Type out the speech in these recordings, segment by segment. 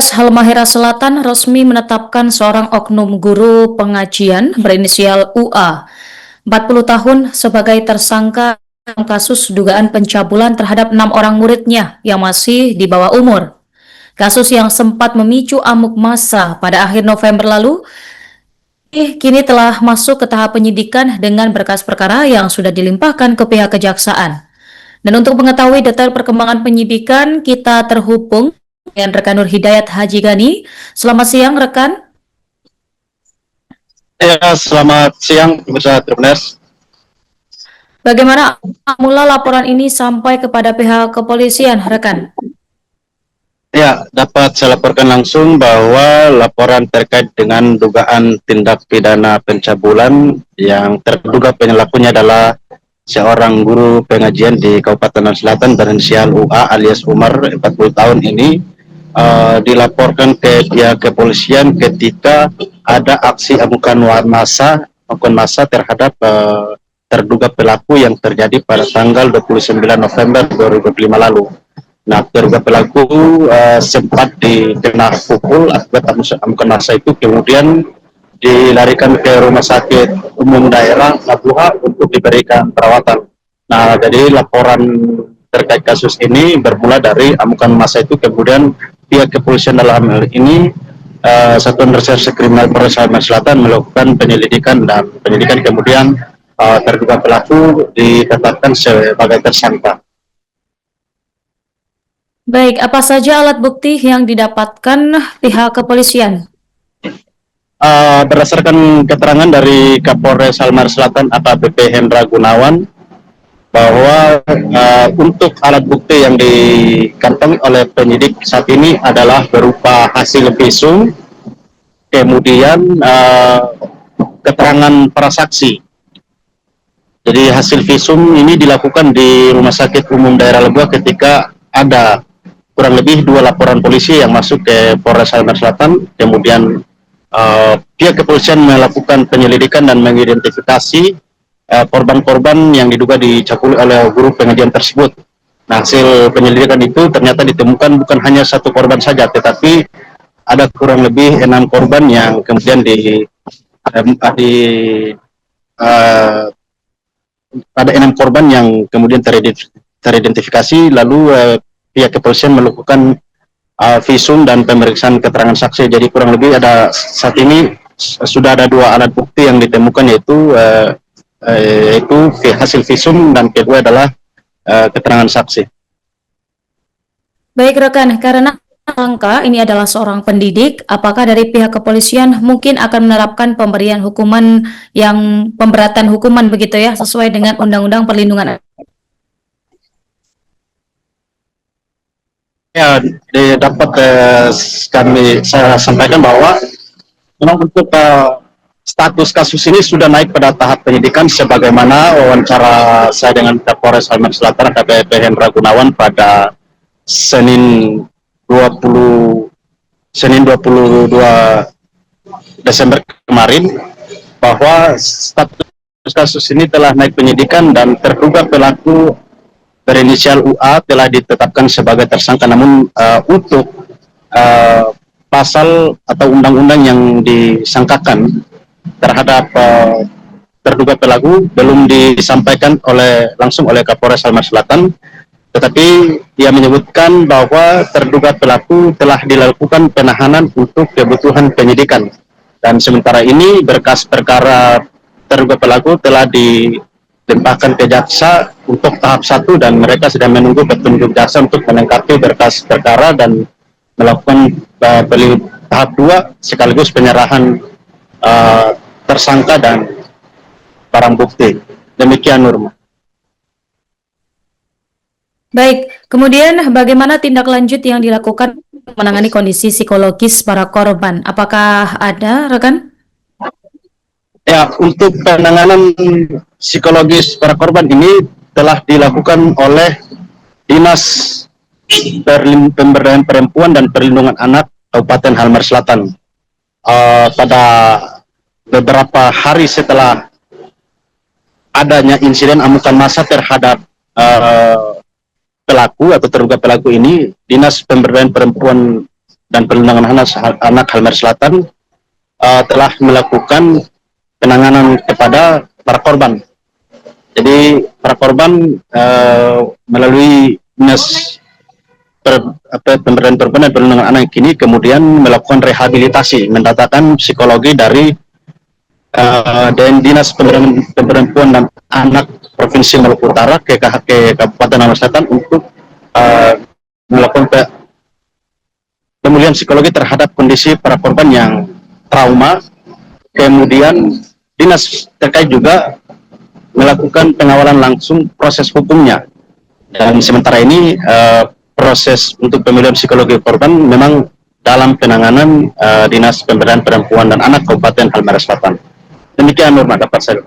Polres Halmahera Selatan resmi menetapkan seorang oknum guru pengajian berinisial UA, 40 tahun sebagai tersangka dalam kasus dugaan pencabulan terhadap 6 orang muridnya yang masih di bawah umur. Kasus yang sempat memicu amuk massa pada akhir November lalu, kini telah masuk ke tahap penyidikan dengan berkas perkara yang sudah dilimpahkan ke pihak kejaksaan. Dan untuk mengetahui detail perkembangan penyidikan, kita terhubung dengan rekan Nur Hidayat Haji Gani. Selamat siang, rekan. Ya, selamat siang, Pemirsa Tribuners. Bagaimana mula laporan ini sampai kepada pihak kepolisian, rekan? Ya, dapat saya laporkan langsung bahwa laporan terkait dengan dugaan tindak pidana pencabulan yang terduga pelakunya adalah seorang guru pengajian di Kabupaten Selatan berinisial UA alias Umar 40 tahun ini dilaporkan ke pihak kepolisian ketika ada aksi amukan massa terhadap terduga pelaku yang terjadi pada tanggal 29 November 2005 lalu. Nah, terduga pelaku sempat dikena pukul akibat amukan massa itu, kemudian dilarikan ke rumah sakit umum daerah Labuha untuk diberikan perawatan. Nah, jadi laporan terkait kasus ini bermula dari amukan massa itu, kemudian pihak kepolisian dalam hal ini Satuan Reserse Kriminal Polres Halmahera Selatan melakukan penyelidikan kemudian terduga pelaku ditetapkan sebagai tersangka. Baik, apa saja alat bukti yang didapatkan pihak kepolisian? Berdasarkan keterangan dari Kapolres Halmahera Selatan AKBP Hendra Gunawan, bahwa untuk alat bukti yang dikantongi oleh penyidik saat ini adalah berupa hasil visum, kemudian keterangan para saksi. Jadi hasil visum ini dilakukan di Rumah Sakit Umum Daerah Labuha ketika ada kurang lebih 2 laporan polisi yang masuk ke Polres Halmahera Selatan, kemudian pihak kepolisian melakukan penyelidikan dan mengidentifikasi korban-korban yang diduga dicabuli oleh guru pengajian tersebut. Nah, hasil penyelidikan itu ternyata ditemukan bukan hanya 1 korban saja, tetapi ada kurang lebih 6 korban yang kemudian ada 6 korban yang kemudian teridentifikasi, lalu pihak kepolisian melakukan visum dan pemeriksaan keterangan saksi. Jadi kurang lebih ada saat ini sudah ada 2 alat bukti yang ditemukan, yaitu hasil visum dan kedua adalah keterangan saksi. Baik, rekan, karena tersangka ini adalah seorang pendidik, apakah dari pihak kepolisian mungkin akan menerapkan pemberian hukuman yang pemberatan hukuman begitu ya, sesuai dengan Undang-Undang Perlindungan Anak? Ya, dapat saya sampaikan bahwa memang untuk status kasus ini sudah naik pada tahap penyidikan, sebagaimana wawancara saya dengan Kapolres Halmahera Selatan AKBP Hendra Gunawan pada Senin 22 Desember kemarin, bahwa status kasus ini telah naik penyidikan dan terduga pelaku berinisial UA telah ditetapkan sebagai tersangka, namun untuk pasal atau undang-undang yang disangkakan terhadap terduga pelaku belum disampaikan langsung oleh Kapolres Halmahera Selatan, tetapi dia menyebutkan bahwa terduga pelaku telah dilakukan penahanan untuk kebutuhan penyidikan, dan sementara ini berkas perkara terduga pelaku telah dilimpahkan ke jaksa untuk tahap 1 dan mereka sedang menunggu petunjuk jaksa untuk melengkapi berkas perkara dan melakukan tahap 2 sekaligus penyerahan tersangka dan barang bukti. Demikian, Nurma. Baik, kemudian bagaimana tindak lanjut yang dilakukan menangani kondisi psikologis para korban? Apakah ada, rekan? Ya, untuk penanganan psikologis para korban ini telah dilakukan oleh Dinas Pemberdayaan Perempuan dan Perlindungan Anak Kabupaten Halmahera Selatan. Pada beberapa hari setelah adanya insiden amukan massa terhadap pelaku atau terduga pelaku ini, Dinas Pemberdayaan Perempuan dan Perlindungan Anak Halmahera Selatan telah melakukan penanganan kepada para korban. Jadi para korban melalui Dinas Pemberdayaan Perempuan dan Perlindungan Anak ini kemudian melakukan rehabilitasi, mendatangkan psikologi dari dan Dinas Pemberdayaan Perempuan dan Anak Provinsi Maluku Utara ke Kabupaten Halmahera Selatan untuk melakukan pemulihan psikologi terhadap kondisi para korban yang trauma. Kemudian dinas terkait juga melakukan pengawalan langsung proses hukumnya. Dan sementara ini proses untuk pemulihan psikologi korban memang dalam penanganan Dinas Pemberdayaan Perempuan dan Anak Kabupaten Halmahera Selatan. Demikian Nurma dapat saya.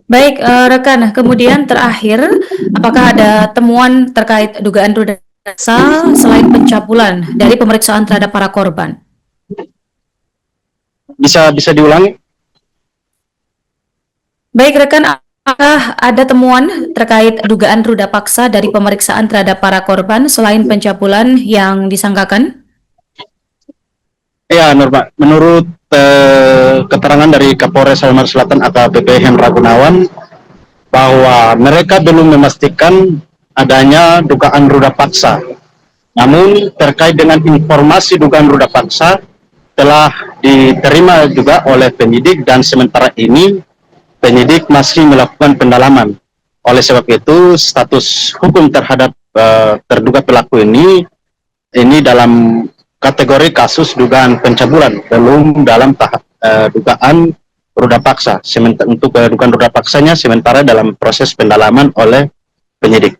Baik, rekan. Kemudian terakhir, apakah ada temuan terkait dugaan ruda paksa selain pencabulan dari pemeriksaan terhadap para korban? Bisa diulangi? Baik, rekan. Apakah ada temuan terkait dugaan ruda paksa dari pemeriksaan terhadap para korban selain pencabulan yang disangkakan? Ya, Nurma. Menurut keterangan dari Kapolres Halmahera Selatan AKBP Hendra Gunawan, bahwa mereka belum memastikan adanya dugaan ruda paksa. Namun terkait dengan informasi dugaan ruda paksa telah diterima juga oleh penyidik dan sementara ini penyidik masih melakukan pendalaman. Oleh sebab itu status hukum terhadap terduga pelaku ini dalam kategori kasus dugaan pencabulan, belum dalam tahap dugaan ruda paksa. Untuk dugaan ruda paksanya sementara dalam proses pendalaman oleh penyidik.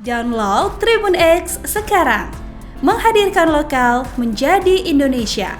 Download Tribun X sekarang, menghadirkan lokal menjadi Indonesia.